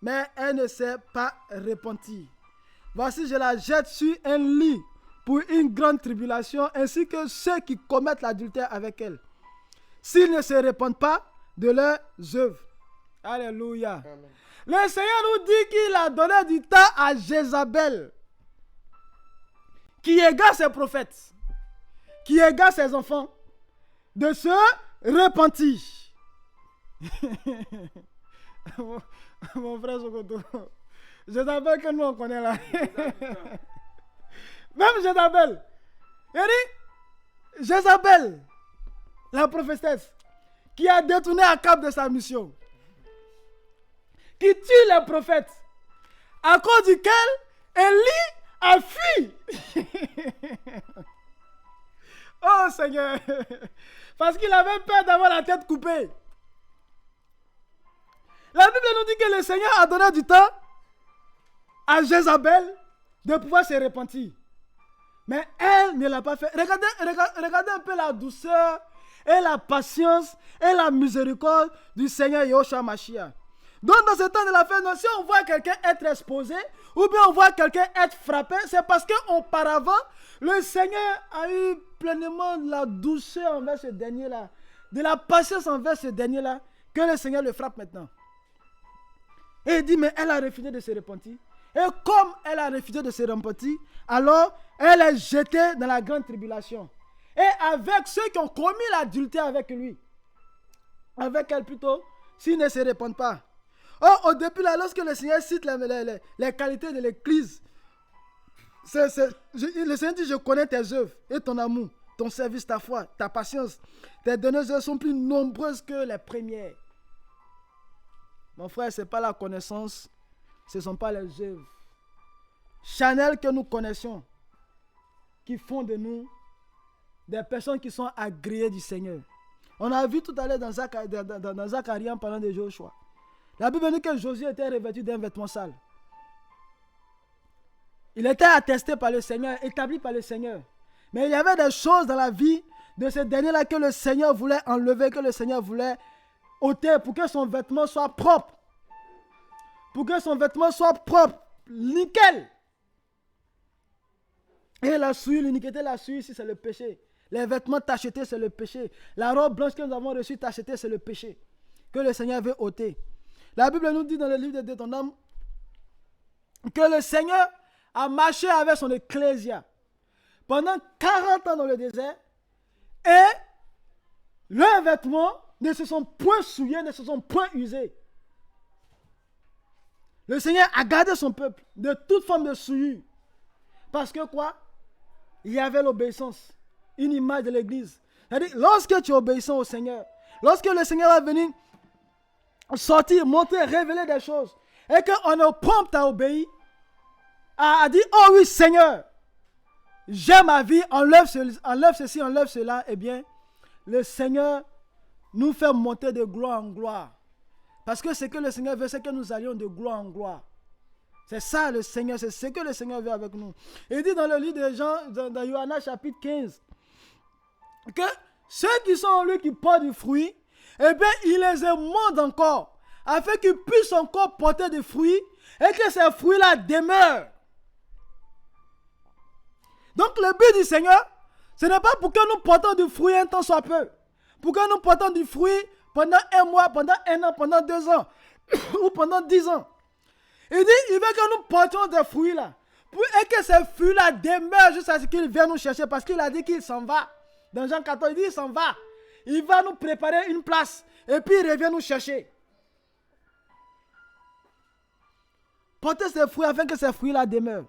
mais elle ne s'est pas repentie. Voici, je la jette sur un lit pour une grande tribulation, ainsi que ceux qui commettent l'adultère avec elle, s'ils ne se repentent pas de leurs œuvres. Alléluia. Amen. Le Seigneur nous dit qu'il a donné du temps à Jézabel, qui égare ses prophètes, qui égare ses enfants, de se repentir. Mon frère Sokoto, Jézabel que nous on connaît là. Même Jézabel. Jézabel, la prophétesse, qui a détourné Akab de sa mission, qui tue les prophètes, à cause duquel Élie a fui. Oh Seigneur, parce qu'il avait peur d'avoir la tête coupée. La Bible nous dit que le Seigneur a donné du temps à Jézabel de pouvoir se repentir. Mais elle ne l'a pas fait. Regardez un peu la douceur et la patience et la miséricorde du Seigneur Yahushua Mashiach. Donc dans ce temps de la fin, si on voit quelqu'un être exposé, ou bien on voit quelqu'un être frappé, c'est parce qu'auparavant, le Seigneur a eu pleinement de la douceur envers ce dernier-là, de la patience envers ce dernier-là, que le Seigneur le frappe maintenant. Et il dit, mais elle a refusé de se repentir. Et comme elle a refusé de se repentir, alors elle est jetée dans la grande tribulation. Et avec ceux qui ont commis l'adultère avec lui, avec elle plutôt, s'ils ne se répandent pas. Or, au début, là, lorsque le Seigneur cite les qualités de l'Église, le Seigneur dit, je connais tes œuvres et ton amour, ton service, ta foi, ta patience. Tes dernières œuvres sont plus nombreuses que les premières. Mon frère, ce n'est pas la connaissance, ce ne sont pas les œuvres charnelles que nous connaissons qui font de nous des personnes qui sont agréées du Seigneur. On a vu tout à l'heure dans Zacharie en parlant de Joshua. La Bible dit que Josué était revêtu d'un vêtement sale. Il était attesté par le Seigneur, établi par le Seigneur. Mais il y avait des choses dans la vie de ce dernier-là que le Seigneur voulait enlever, que le Seigneur voulait ôter pour que son vêtement soit propre. Pour que son vêtement soit propre, nickel. Et la souillure, l'iniquité, la souillure ici, c'est le péché. Les vêtements tachetés, c'est le péché. La robe blanche que nous avons reçue tachetée, c'est le péché. Que le Seigneur veut ôter. La Bible nous dit dans le livre de Deutéronome que le Seigneur a marché avec son ecclésia pendant 40 ans dans le désert et leurs vêtements ne se sont point souillés, ne se sont point usés. Le Seigneur a gardé son peuple de toute forme de souillure. Parce que quoi? Il y avait l'obéissance, une image de l'église. C'est-à-dire, lorsque tu es obéissant au Seigneur, lorsque le Seigneur va venir sortir, montrer, révéler des choses, et qu'on est prompt à obéir, à dire, oh oui Seigneur, j'aime ma vie, enlève ceci, enlève cela, eh bien, le Seigneur nous fait monter de gloire en gloire. Parce que ce que le Seigneur veut, c'est que nous allions de gloire en gloire. C'est ça le Seigneur, c'est ce que le Seigneur veut avec nous. Il dit dans le livre de Jean, dans Yohanna chapitre 15, que ceux qui sont en lui, qui portent du fruit, eh bien, il les émonde encore, afin qu'ils puissent encore porter des fruits, et que ces fruits-là demeurent. Donc le but du Seigneur, ce n'est pas pour que nous portons du fruit un temps soit peu, pour que nous portons du fruit pendant un mois, pendant un an, pendant 2 ans, ou pendant 10 ans. Il dit, il veut que nous portions des fruits là, et que ces fruits là demeurent jusqu'à ce qu'il vienne nous chercher, parce qu'il a dit qu'il s'en va. Dans Jean 14, il dit, il s'en va. Il va nous préparer une place, et puis il revient nous chercher. Portez ces fruits afin que ces fruits là demeurent.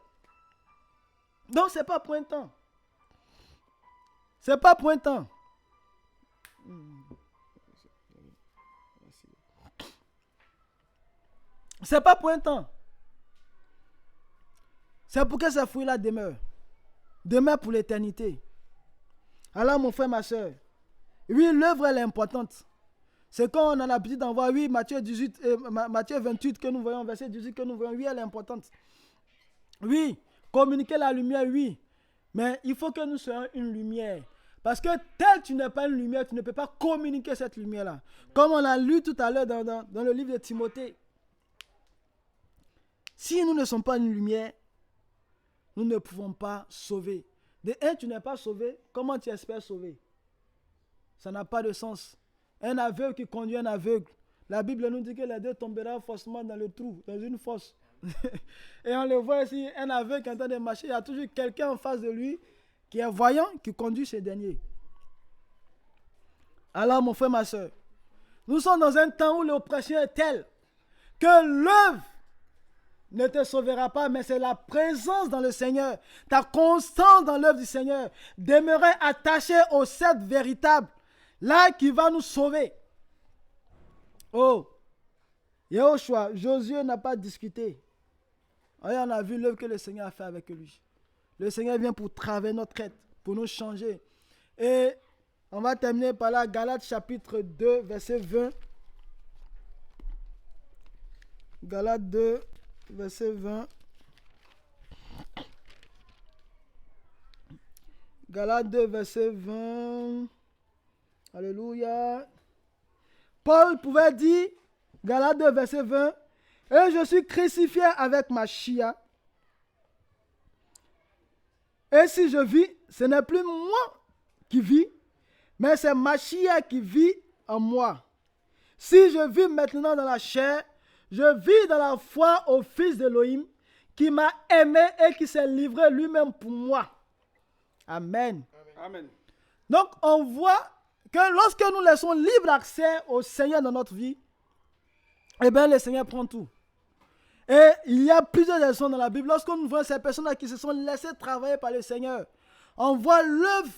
Donc, ce n'est pas pour un temps. Ce n'est pas pour un temps. Ce n'est pas pour un temps. C'est pour que ces fruits-là demeurent. Demeurent pour l'éternité. Alors, mon frère, ma soeur, oui, l'œuvre, elle est importante. C'est quand on a l'habitude d'en voir, oui, Matthieu 28 que nous voyons, verset 18 que nous voyons, oui, elle est importante. Oui, communiquer la lumière, oui. Mais il faut que nous soyons une lumière. Parce que tel tu n'es pas une lumière, tu ne peux pas communiquer cette lumière-là. Comme on l'a lu tout à l'heure dans le livre de Timothée. Si nous ne sommes pas une lumière, nous ne pouvons pas sauver. De un, tu n'es pas sauvé, comment tu espères sauver? Ça n'a pas de sens. Un aveugle qui conduit un aveugle. La Bible nous dit que les deux tomberont forcément dans le trou, dans une fosse. Et on le voit ici, un aveugle qui est en train de marcher, il y a toujours quelqu'un en face de lui qui est voyant, qui conduit ce dernier. Alors mon frère, ma soeur, nous sommes dans un temps où l'oppression est telle que l'œuvre ne te sauvera pas, mais c'est la présence dans le Seigneur, ta constance dans l'œuvre du Seigneur, demeurer attaché au cèdre véritable, là qui va nous sauver. Oh, Yahushua, Josué n'a pas discuté. On a vu l'œuvre que le Seigneur a fait avec lui. Le Seigneur vient pour travailler notre tête, pour nous changer. Et on va terminer par là, Galates chapitre 2, verset 20. Galates 2, verset 20. Galates 2, verset 20. Alléluia. Paul pouvait dire, Galates 2, verset 20, et je suis crucifié avec Machia. Et si je vis, ce n'est plus moi qui vis, mais c'est Machia qui vit en moi. Si je vis maintenant dans la chair, je vis dans la foi au Fils d'Élohim, qui m'a aimé et qui s'est livré lui-même pour moi. Amen. Amen. Donc, on voit que lorsque nous laissons libre accès au Seigneur dans notre vie, eh bien, le Seigneur prend tout. Et il y a plusieurs leçons dans la Bible. Lorsque nous voyons ces personnes qui se sont laissées travailler par le Seigneur, on voit l'œuvre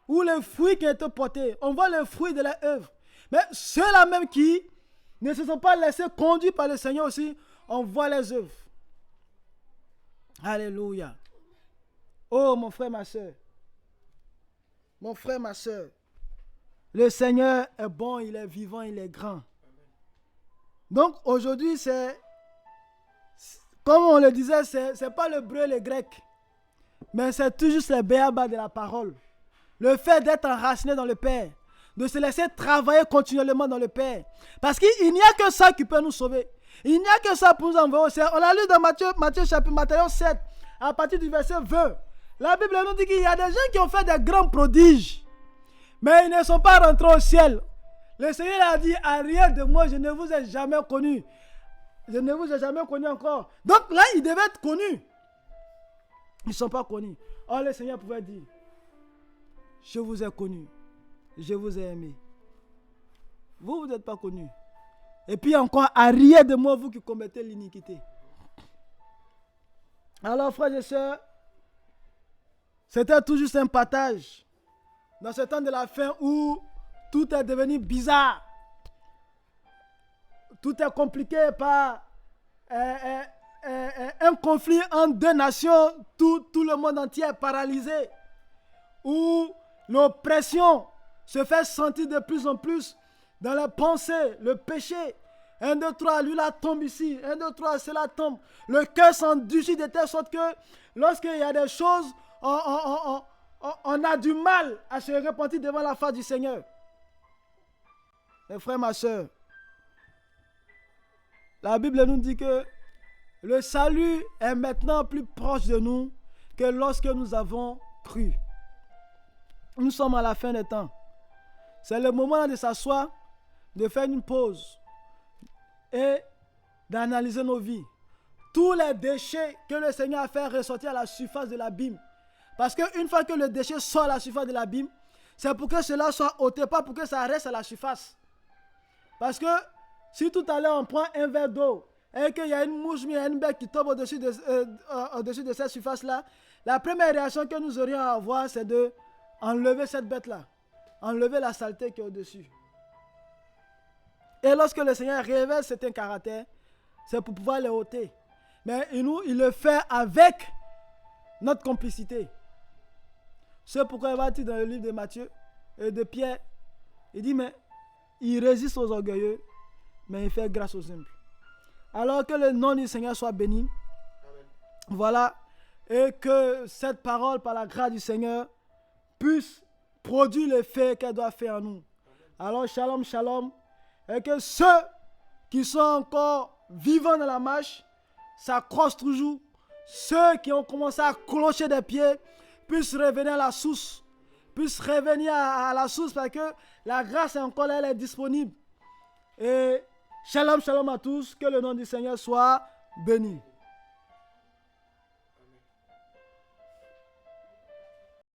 ou le fruit qui a été porté. On voit le fruit de leur œuvre. Mais ceux-là même qui ne se sont pas laissés conduire par le Seigneur aussi, on voit les œuvres. Alléluia. Oh, mon frère, ma soeur. Mon frère, ma soeur. Le Seigneur est bon, il est vivant, il est grand. Donc, aujourd'hui, c'est... Comme on le disait, c'est pas le breu, le grec. Mais c'est tout juste le béaba de la parole. Le fait d'être enraciné dans le Père. De se laisser travailler continuellement dans le Père. Parce qu'il n'y a que ça qui peut nous sauver. Il n'y a que ça pour nous envoyer au ciel. On l'a lu dans Matthieu chapitre 7, à partir du verset 20. La Bible nous dit qu'il y a des gens qui ont fait des grands prodiges. Mais ils ne sont pas rentrés au ciel. Le Seigneur a dit, à rien de moi, je ne vous ai jamais connu. Je ne vous ai jamais connu encore. Donc là, ils devaient être connus. Ils ne sont pas connus. Or, le Seigneur pouvait dire, je vous ai connu. Je vous ai aimé. Vous n'êtes pas connus. Et puis encore, à rien de moi, vous qui commettez l'iniquité. Alors, frères et sœurs, c'était tout juste un partage. Dans ce temps de la fin où tout est devenu bizarre. Tout est compliqué par un conflit entre deux nations. Tout le monde entier est paralysé. Où l'oppression se fait sentir de plus en plus dans la pensée, le péché. 1, 2, 3, lui là tombe ici. 1, 2, 3, cela tombe. Le cœur s'endurcit de telle sorte que lorsqu'il y a des choses, on a du mal à se repentir devant la face du Seigneur. Mes frères, ma soeur, la Bible nous dit que le salut est maintenant plus proche de nous que lorsque nous avons cru. Nous sommes à la fin des temps. C'est le moment de s'asseoir, de faire une pause et d'analyser nos vies. Tous les déchets que le Seigneur a fait ressortir à la surface de l'abîme. Parce qu'une fois que le déchet sort à la surface de l'abîme, c'est pour que cela soit ôté, pas pour que ça reste à la surface. Parce que si tout à l'heure on prend un verre d'eau et qu'il y a une mouche, il y a une bête qui tombe au-dessus de cette surface-là, la première réaction que nous aurions à avoir, c'est de enlever cette bête-là. Enlever la saleté qui est au-dessus. Et lorsque le Seigneur révèle certains caractères, c'est pour pouvoir les ôter. Mais il le fait avec notre complicité. C'est pourquoi il va dire dans le livre de Matthieu et de Pierre, il dit, mais il résiste aux orgueilleux, mais il fait grâce aux humbles. Alors que le nom du Seigneur soit béni. Amen. Voilà. Et que cette parole, par la grâce du Seigneur, puisse produire l'effet qu'elle doit faire en nous. Amen. Alors, shalom, shalom. Et que ceux qui sont encore vivants dans la marche s'accrochent toujours. Ceux qui ont commencé à clocher des pieds puissent revenir à la source. Puissent revenir à la source parce que la grâce est encore là, elle est disponible. Et shalom, shalom à tous. Que le nom du Seigneur soit béni.